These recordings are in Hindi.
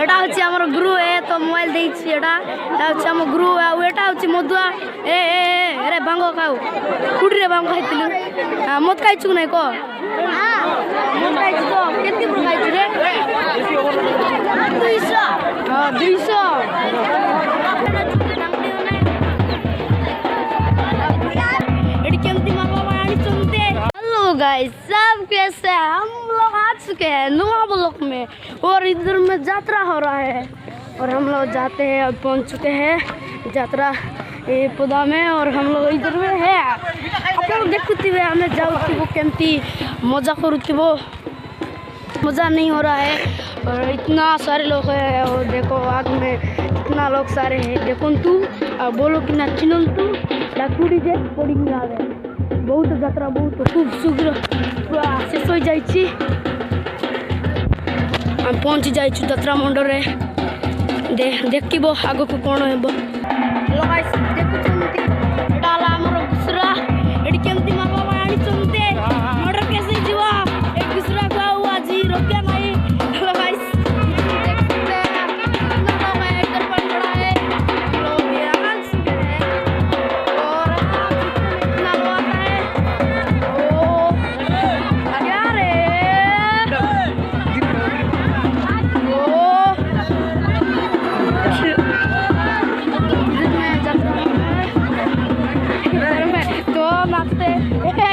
एटा हচ্ছে আমার গুরু এ তো মোবাইল দেইছি এটা হচ্ছে আমার গুরু আর এটা হচ্ছে মধুয়া এ এ আরে ভাঙ্গ খাও কুড়ি রে ভাঙ্গ খাইতিলু মদ খাইছু নাই কো হ্যাঁ মদ খাইছু তো কেতি পুরো খাইছু রে 200 হ্যাঁ 200 हेलो गाइस सब कैसे हैं? हम लोग आ चुके हैं नुआ ब्लॉक में और इधर में यात्रा हो रहा है और हम लोग जाते हैं और पहुंच चुके हैं यात्रा पौधा में और हम लोग इधर में है आप लोग देखते हुए हमें जाऊँ केमती मजा करूँ मज़ा नहीं हो रहा है और इतना सारे लोग हैं और देखो आग में इतना लोग सारे हैं देखो तू बोलो कि ना चिनल तू लाकुड़ी जे पड़ी है बहुत यात्रा बहुत खूब शीघ्र पूरा शेष हो जाइए पहुँची जाइए यात्रा मंडल देख आग को कौन हे घुसरा ये केमती माँ बाबा आनी मर्डर कैसे जीवा घुसरा को आज रोकिया नहीं हेलो गाइस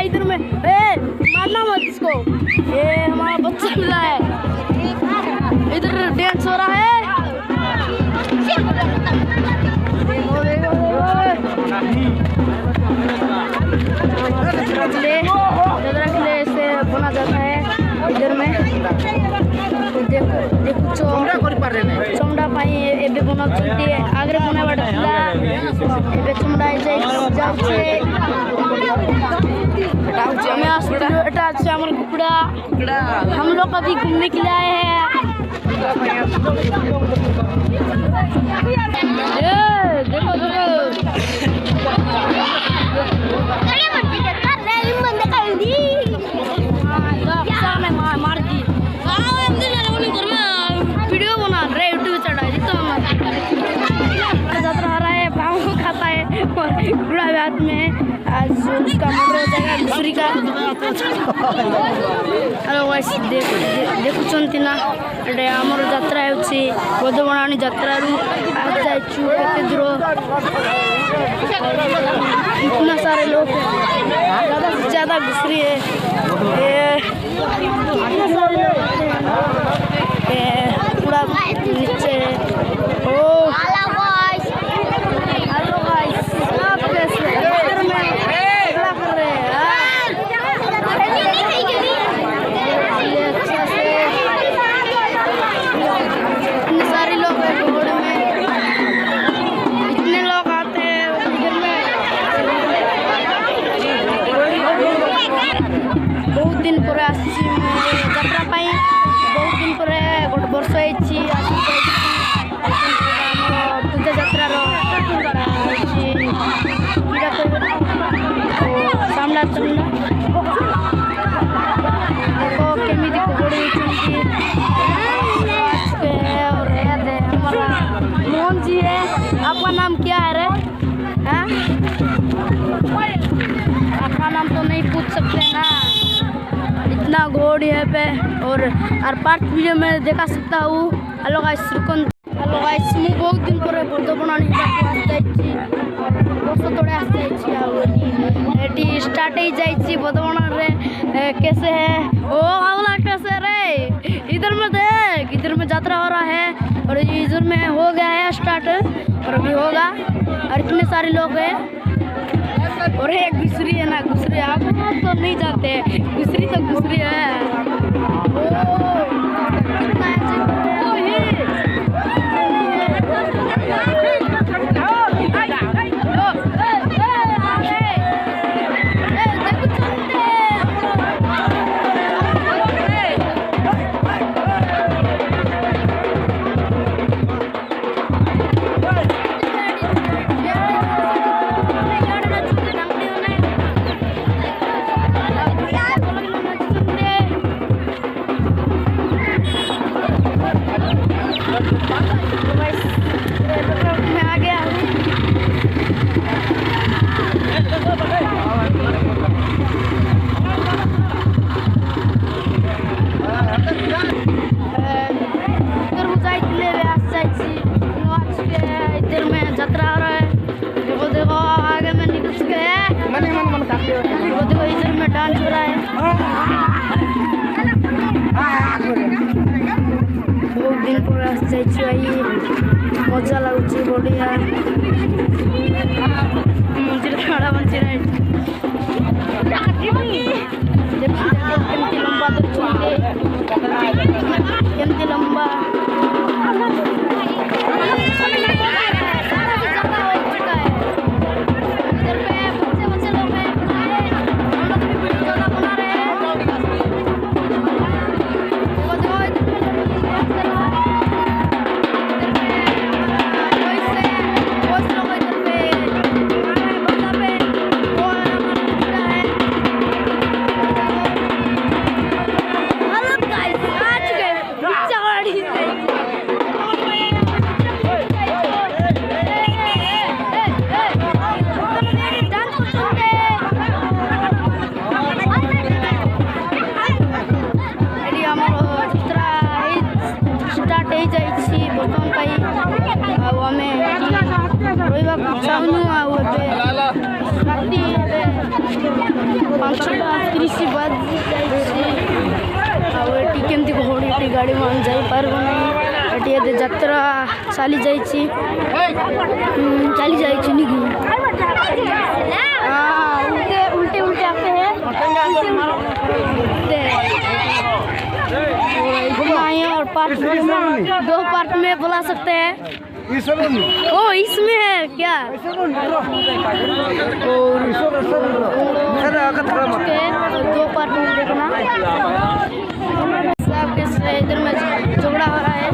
इधर में मारना मत इसको ये हमारा बच्चा मिला है इधर डांस हो रहा है ऐसे बना जाता है इधर में देखो चमड़ा पाई एबे बना आगे बना बाटा एबे चमड़ा जाए कुकड़ा हम लोग अभी घूमने के लिए आए हैं देखो मार दी वीडियो बना रहे यूट्यूब चढ़ा यात्रा आ रहा है भाव खाता है और घोड़ा हाथ में आज उसका मर्डर हो जाएगा दूसरी का हेलो गाइस देखुଛନ୍ତି ना एटे आमर यात्रा होछि बदबणानी यात्रा रु आज जाइछु केते दूर इतना सारे लोग ज्यादा से ज्यादा घुसरी है पूरा नीचे ओ बहुत दिन पर यात्रा पाई बहुत दिन पर गोटे वर्ष पूजा यात्रा सामना देखो केमी पकड़ी और हमारा मोहन जी है आपका नाम क्या है रे हाँ आपका नाम तो नहीं पूछ सकते ना इतना घोड़ी है पे और पार्ट वीडियो में देखा सकता हूँ हेलो गाइस हेलो गाइस मु बहुत दिन पर बर्धबणानी वर्ष तोड़े आसती स्टार्ट हो जाइए बर्धबण रे कैसे है ओ आवला कैसे रे इधर में देख इधर में यात्रा हो रहा है और इधर में हो गया है स्टार्ट और अभी होगा और इतने सारे लोग हैं और एक घुसरी है ना घुसरी आप तो नहीं जाते घुसरी तो घुसरी है कितना ହେଇଛି ଭାଇ ମଜା ଲାଗୁଛି ବଢ଼ିଆ ମଞ୍ଜିରେ ଛଡ଼ା ମଞ୍ଜିରେ କେମିତି ଲମ୍ବା ଦେଖୁଛନ୍ତି କେମିତି ଲମ୍ବା चाहूँ राति 5:30 बाजी केमती घोड़ी गाड़ी मान जापर नहीं यात्रा चली जा उल्टे उल्टे आते हैं और पार्ट दो पार्ट में बुला सकते हैं ओ इसमें है क्या दो पार्ट में देखना इधर में झगड़ा हो रहा है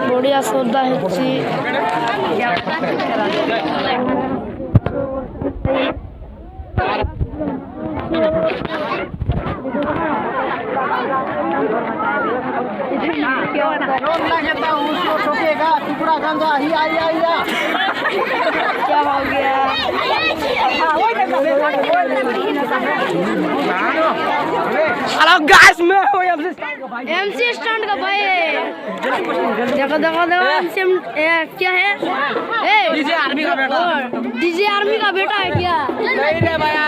बढ़िया सौदा है क्या हो गया हेलो गाइस मैं हूं एमसी स्टैंड का भाई देखो देखो देखो एमसी क्या है डीजे आर्मी का बेटा है क्या नहीं रे भैया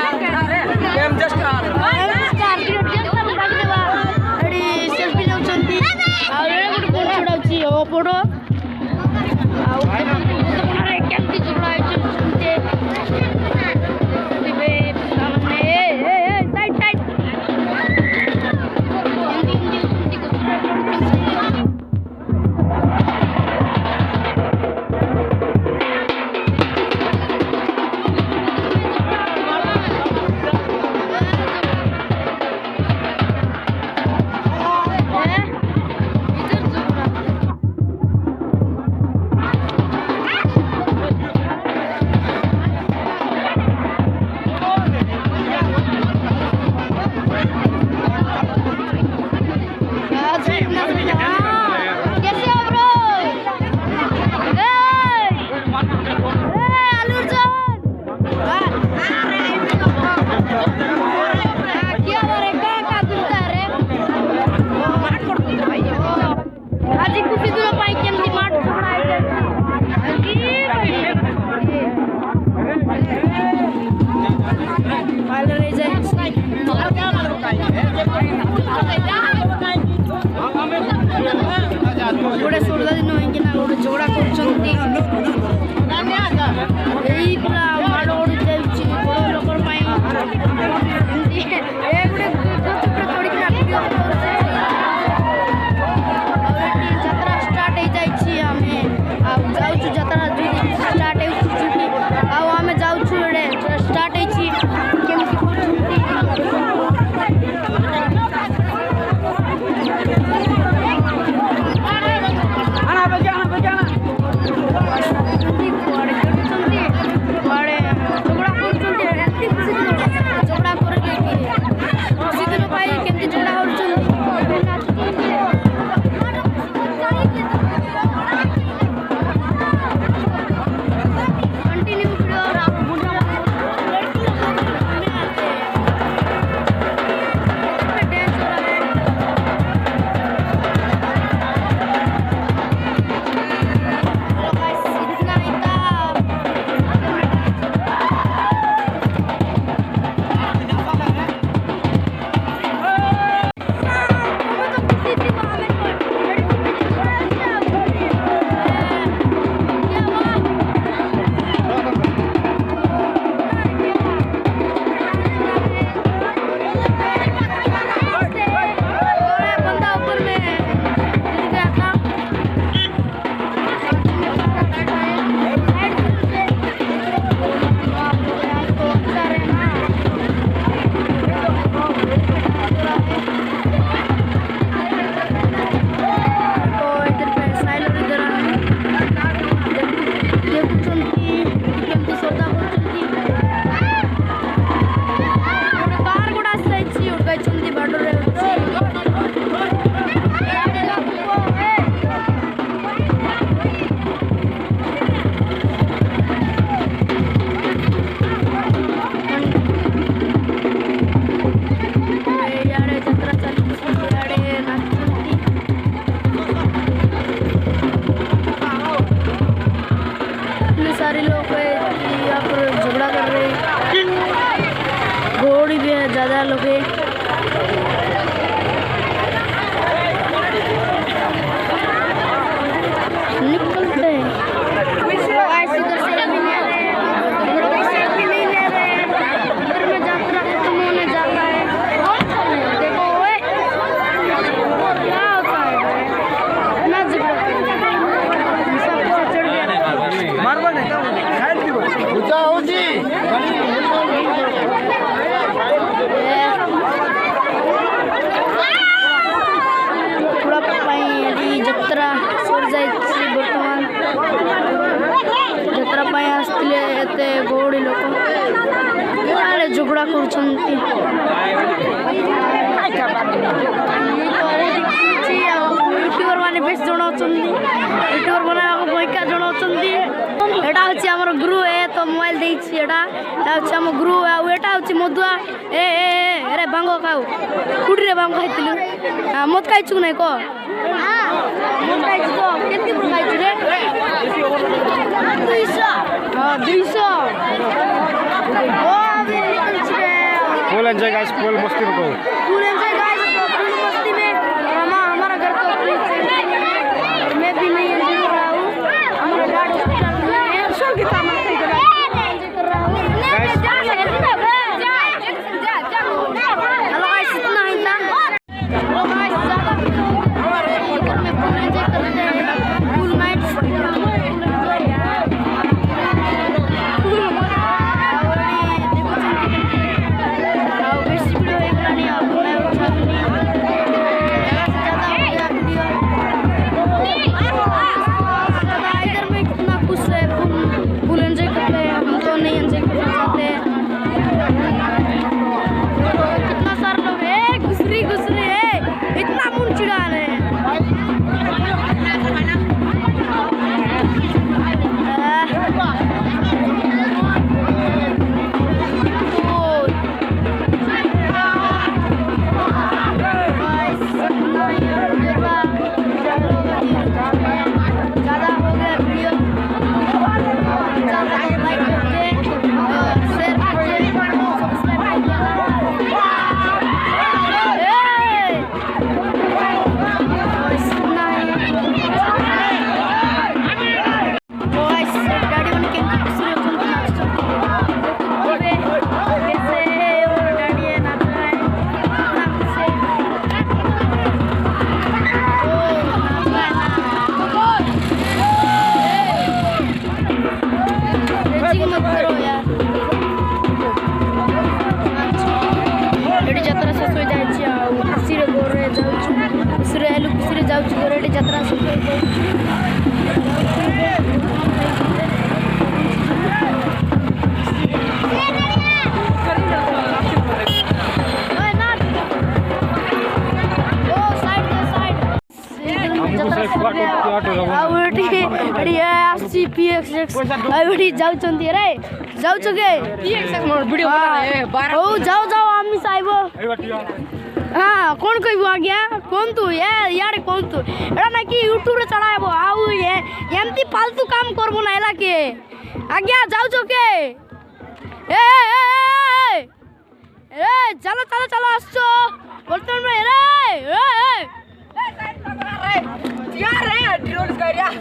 एम जस्ट आर सेल्फी नउछंती आ गुड फोटो छडाउची ओ फोटो आ केमती झगड़ा है सुनते दिबे सामने साइड साइड गोटे 16 दिन होइकिना गोटे झगड़ा करछंती एई पूरा माड़ ओड जाउची बड़ लोकर पई एमती ए गोटे गछ पर चढ़ी किना वीडियो करछे और यात्रा स्टार्ट हो जाइछि हमें आ जाउछु यात्रा स्टार्ट होउछि आ हमें जाउछु एडे स्टार्ट होइछि केमति करछंती सारे लोग यहाँ पर झगड़ा कर रहे हैं घोड़ी भी है ज़्यादा लोग है निकलते हैं इधर से भी नहीं आ रहे हैं भी नहीं ले रहे हैं इधर में यात्रा खत्म होने जाता है देखो क्या होता है ना झगड़ा चढ़ गया जत्रा सर जाइछि बर्तमान जत्रा पाई आसथिले एते गौड़ी लोक आरे झगड़ा करूछंती यूट्यूबर माने बेस जणाउछंती यूट्यूबर माने भयका जणाउछंती एटा होछि हमर गुरु ए तो मोबाइल देछि एटा होछि हम गुरु एटा होछि मधुआ ए अरे बांगो खाऊ कुडी रे बांगो खाइतिलु मत खाइछु नै को मत खाइछु तो केति पुर खाइछु रे 200 ओ अभी निकल छे फुल एंजॉय गाइस फुल मस्ती में फुल एंजॉय गाइस फुल मस्ती में हमारा घर तो फ्री और मैं भी नहीं एंजॉय कर रहा हूं हमारा गाड़ी हॉस्पिटल में है सो की काम कर रहा हूं हेलो गाइस इतना ही था हेलो गाइस ज्यादा घर में फुल एंजॉय करते हैं फुल नाइट बेस्ट वीडियो है ଏଠି ଯାତ୍ରା ଶେଷ ହୋଇଯାଇଛି ଆଉ ଖୁସିରେ ଘରେ ଯାଉଛୁ ଖୁସିରେ ହେଲୁ ଖୁସିରେ ଯାଉଛୁ ଘରେ ଏଠି ଯାତ୍ରା ଶେଷ ଆଉ ଏଠି ଏଠି ଆସିଛି PXX ଆଉ ଏଠି ଯାଉଛନ୍ତି ରେ ଯାଉଛ କେ ହଉ ଯାଉ ଯାଉ ଆମେ ସାଇବ हाँ कौन कहबो आज्ञा कौन तू यार कौन तू एड़ा ना कि यूट्यूब रे चढ़ाबो आउ ये एमती फालतू काम करबो ना एला के आज्ञा जाउ जो के ए चलो चलो चलो आसो बोलतन में रे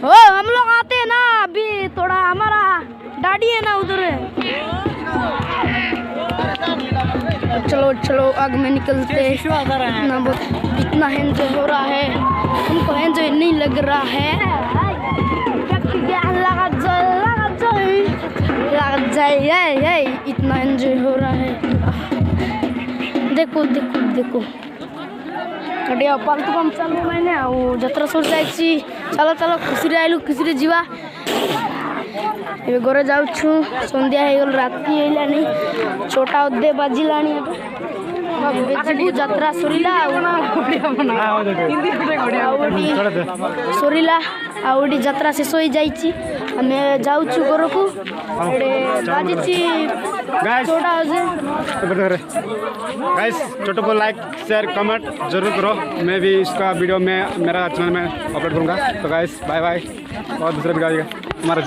ओ हम लोग आते हैं ना अभी थोड़ा हमारा डैडी है ना उधर चलो चलो आग में निकलते इतना एंजॉय हो रहा है हमको एंजॉय नहीं लग रहा है लग जाए इतना एंजॉय हो रहा है देखो देखो देखो अडिया पालतू काम चालू मैंने जत्रा सर जाइए चलो चलो खुशी आइलु खुशी जीवा घरे जाऊँ संध्या हो राति है छोटा अधे बाजिला जात्रा सरीला सरीला आउटी जात्रा शेष हो जाइए आम जाऊँ घर को बाजी छोटा गाइस छोटो को लाइक शेयर कमेंट जरूर करो। मैं भी इसका वीडियो में मेरा चैनल में अपलोड करूँगा। तो गाइस बाय बाय और दूसरा वीडियो आएगा हमारे